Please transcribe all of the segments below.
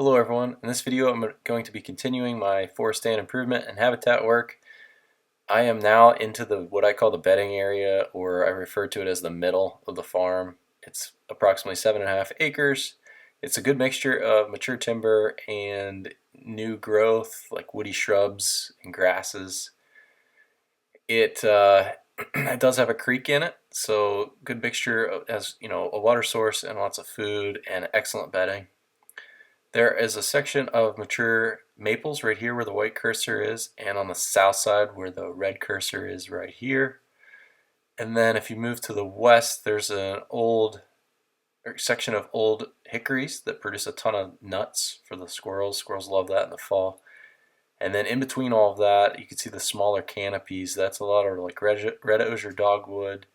Hello everyone. In this video I'm going to be continuing my forest stand improvement and habitat work. I am now into what I call the bedding area, or I refer to it as the middle of the farm. It's approximately 7.5 acres. It's a good mixture of mature timber and new growth like woody shrubs and grasses. It it does have a creek in it, so good mixture as a water source and lots of food and excellent bedding. There is a section of mature maples right here where the white cursor is, and on the south side where the red cursor is right here. And then if you move to the west, there's an old section of old hickories that produce a ton of nuts for the squirrels. Squirrels love that in the fall. And then in between all of that, you can see the smaller canopies. That's a lot of like red osier dogwood,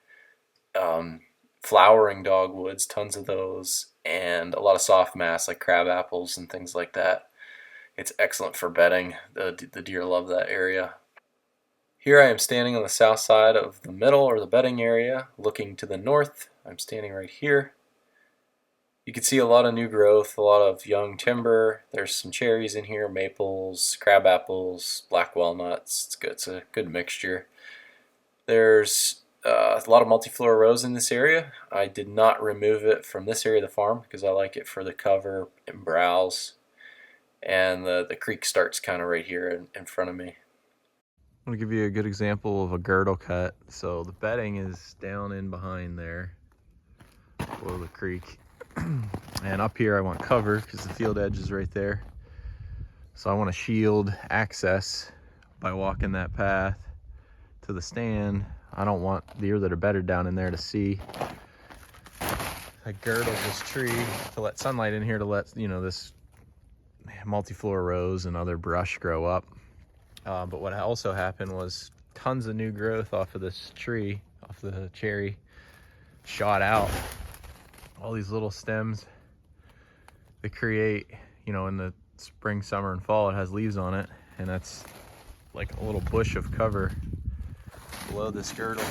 flowering dogwoods, tons of those, and a lot of soft mass like crab apples and things like that. It's excellent for bedding. The deer love that area. Here I am standing on the south side of the middle, or the bedding area, looking to the north. I'm standing right here. You can see a lot of new growth, a lot of young timber. There's some cherries in here, maples, crab apples, black walnuts. It's a good mixture. There's a lot of multiflora rose in this area. I did not remove it from this area of the farm because I like it for the cover and browse. And the creek starts kind of right here in front of me. I'm going to give you a good example of a girdle cut. So the bedding is down in behind there below the creek. And up here I want cover because the field edge is right there. So I want to shield access by walking that path to the stand. I don't want deer that are bedded down in there to see. I girdled this tree to let sunlight in here, to let this multiflora rose and other brush grow up. But what also happened was tons of new growth off of this tree, off the cherry, shot out. All these little stems that create, in the spring, summer, and fall, it has leaves on it, and that's like a little bush of cover below this girdle.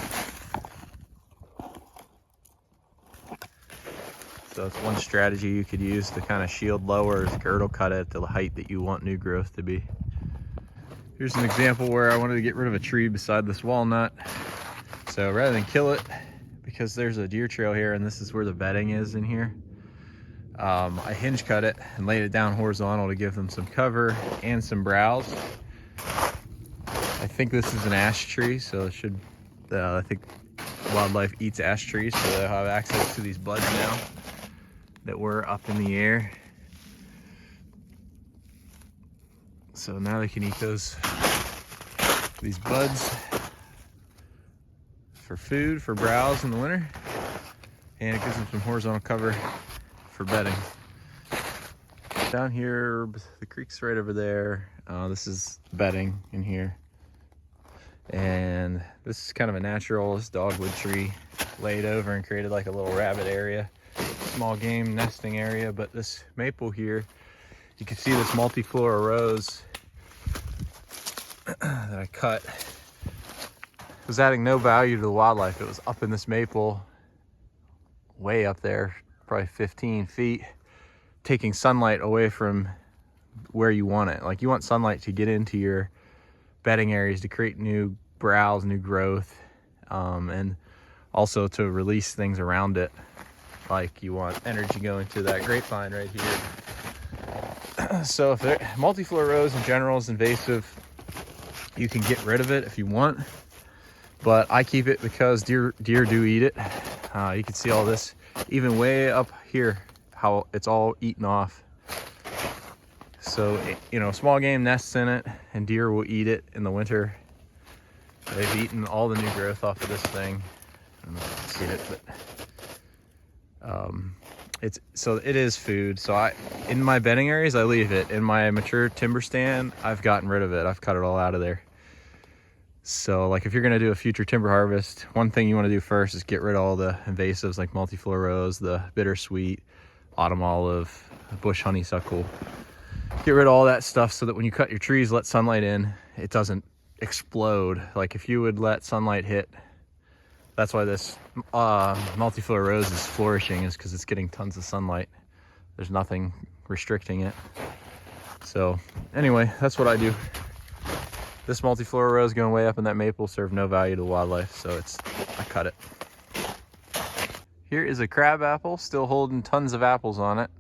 So it's one strategy you could use to kind of shield lower, is girdle cut it to the height that you want new growth to be. Here's an example where I wanted to get rid of a tree beside this walnut. So rather than kill it, because there's a deer trail here and this is where the bedding is in here, I hinge cut it and laid it down horizontal to give them some cover and some browse. I think this is an ash tree, so it should, I think wildlife eats ash trees, so they'll have access to these buds now that were up in the air. So now they can eat these buds for food, for browse in the winter, and it gives them some horizontal cover for bedding. Down here, the creek's right over there. This is bedding in here. And this is kind of a natural, this dogwood tree laid over and created like a little rabbit area, small game nesting area. But this maple here, you can see this multiflora rose that I cut was adding no value to the wildlife. It was up in this maple, way up there, probably 15 feet, taking sunlight away from where you want it. Like, you want sunlight to get into your bedding areas to create new browse, new growth, and also to release things around it. Like, you want energy going to that grapevine right here. So if multiflora rose in general is invasive, you can get rid of it if you want, but I keep it because deer do eat it. You can see all this, even way up here, how it's all eaten off. So, small game nests in it, and deer will eat it in the winter. They've eaten all the new growth off of this thing. I don't know if you can see it, but it is food. So in my bedding areas, I leave it. In my mature timber stand, I've gotten rid of it. I've cut it all out of there. So, like, if you're gonna do a future timber harvest, one thing you want to do first is get rid of all the invasives like multiflora rose, the bittersweet, autumn olive, bush honeysuckle. Get rid of all that stuff so that when you cut your trees, let sunlight in, it doesn't explode. Like, if you would let sunlight hit, that's why this multiflora rose is flourishing, is because it's getting tons of sunlight. there's nothing restricting it. So anyway, that's what I do. This multiflora rose going way up in that maple served no value to wildlife, so I cut it. Here is a crab apple, still holding tons of apples on it.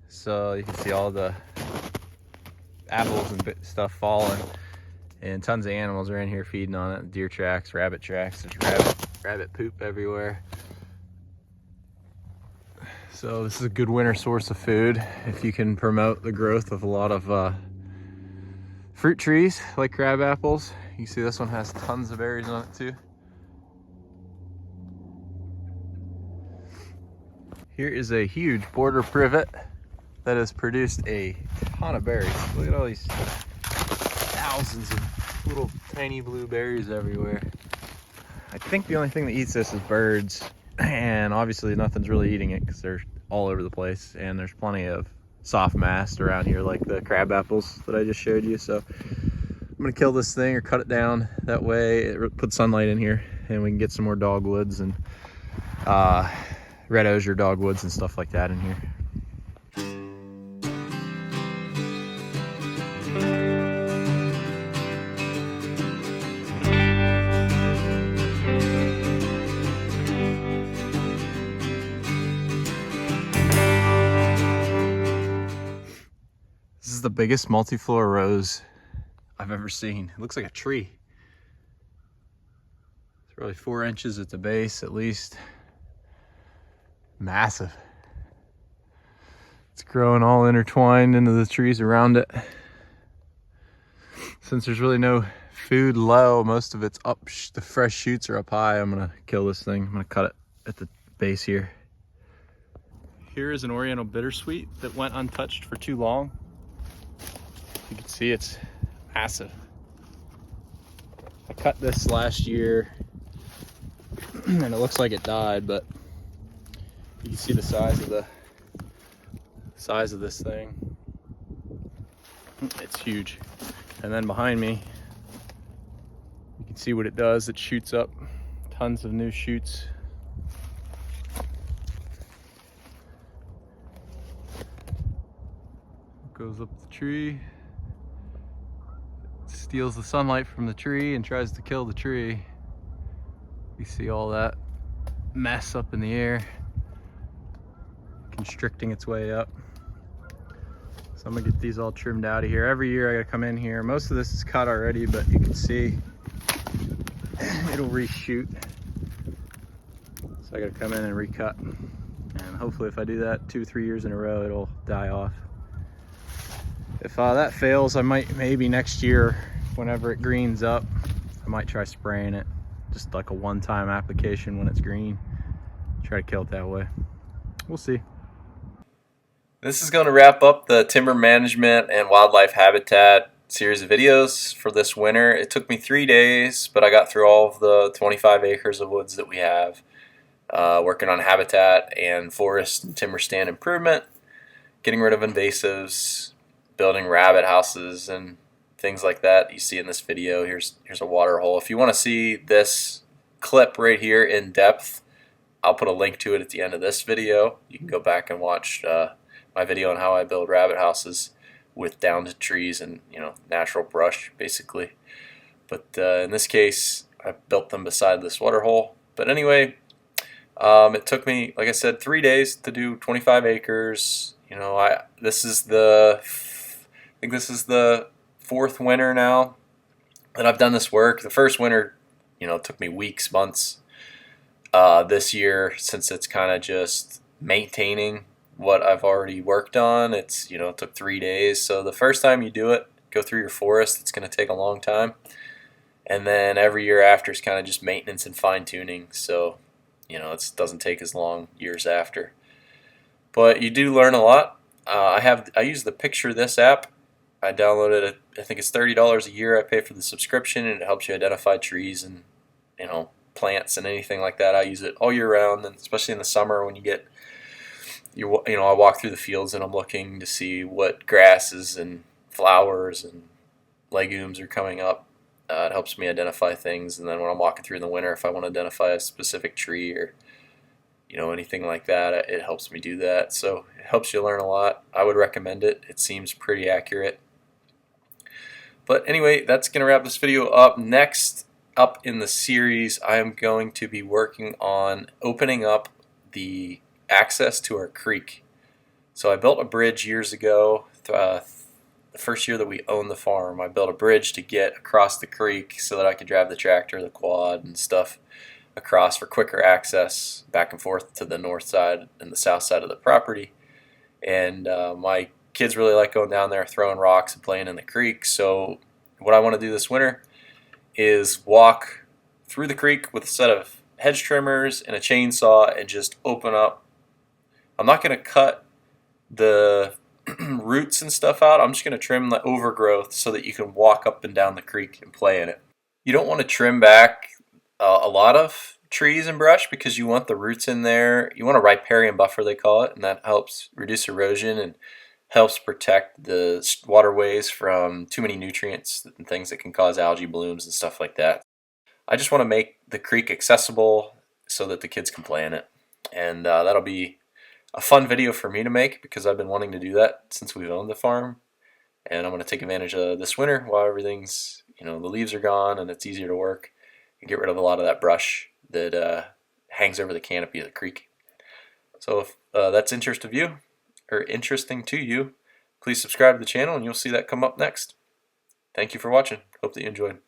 So you can see all the apples and stuff falling, and tons of animals are in here feeding on it. Deer tracks, rabbit tracks, there's rabbit poop everywhere. So this is a good winter source of food if you can promote the growth of a lot of fruit trees like crab apples. You can see this one has tons of berries on it too. Here is a huge border privet that has produced a ton of berries. Look at all these thousands of little tiny blue berries everywhere. I think the only thing that eats this is birds, and obviously nothing's really eating it because they're all over the place, and there's plenty of soft mast around here like the crab apples that I just showed you. So I'm gonna kill this thing or cut it down. That way it puts sunlight in here and we can get some more dogwoods and red osier dogwoods and stuff like that in here. This is the biggest multiflora rose I've ever seen. It looks like a tree. It's really 4 inches at the base at least. Massive. It's growing all intertwined into the trees around it. Since there's really no food low, most of it's up, the fresh shoots are up high. I'm gonna kill this thing. I'm gonna cut it at the base here. Here is an Oriental bittersweet that went untouched for too long. You can see it's massive. I cut this last year and it looks like it died, but you can see the size of this thing. It's huge. And then behind me, you can see what it does. It shoots up tons of new shoots. Goes up the tree, steals the sunlight from the tree and tries to kill the tree. You see all that mess up in the air, constricting its way up. So I'm gonna get these all trimmed out of here. Every year I gotta come in here. Most of this is cut already, but you can see it'll reshoot. So I gotta come in and recut. And hopefully if I do that 2-3 years in a row, it'll die off. If that fails, I might maybe next year, whenever it greens up, I might try spraying it. Just like a one-time application when it's green. Try to kill it that way. We'll see. This is going to wrap up the timber management and wildlife habitat series of videos for this winter. It took me 3 days, but I got through all of the 25 acres of woods that we have, working on habitat and forest and timber stand improvement, getting rid of invasives, building rabbit houses and things like that you see in this video. Here's a water hole. If you want to see this clip right here in depth, I'll put a link to it at the end of this video. You can go back and watch my video on how I build rabbit houses with downed trees and natural brush basically. But in this case, I built them beside this water hole. But anyway, it took me, like I said, 3 days to do 25 acres. This is the fourth winter now that I've done this work. The first winter, it took me weeks, months. This year, since it's kind of just maintaining what I've already worked on, it took 3 days. So the first time you do it, go through your forest, it's going to take a long time. And then every year after is kind of just maintenance and fine tuning. So, it doesn't take as long years after. But you do learn a lot. I use the Picture This app. I downloaded it. I think it's $30 a year. I pay for the subscription, and it helps you identify trees and plants and anything like that. I use it all year round, and especially in the summer when I walk through the fields and I'm looking to see what grasses and flowers and legumes are coming up. It helps me identify things, and then when I'm walking through in the winter, if I want to identify a specific tree or anything like that. It helps me do that. So it helps you learn a lot. I would recommend it. It seems pretty accurate. But anyway, that's going to wrap this video up. Next up in the series, I am going to be working on opening up the access to our creek. So I built a bridge years ago, the first year that we owned the farm. I built a bridge to get across the creek so that I could drive the tractor, the quad, and stuff across for quicker access back and forth to the north side and the south side of the property. And my kids really like going down there throwing rocks and playing in the creek. So what I want to do this winter is walk through the creek with a set of hedge trimmers and a chainsaw and just open up. I'm not going to cut the roots and stuff out. I'm just going to trim the overgrowth so that you can walk up and down the creek and play in it. You don't want to trim back a lot of trees and brush because you want the roots in there. You want a riparian buffer, they call it, and that helps reduce erosion and helps protect the waterways from too many nutrients and things that can cause algae blooms and stuff like that. I just want to make the creek accessible so that the kids can play in it, and that'll be a fun video for me to make because I've been wanting to do that since we've owned the farm, and I'm going to take advantage of this winter while everything's, the leaves are gone and it's easier to work and get rid of a lot of that brush that hangs over the canopy of the creek. So if that's interesting to you, please subscribe to the channel and you'll see that come up next. Thank you for watching. Hope that you enjoyed.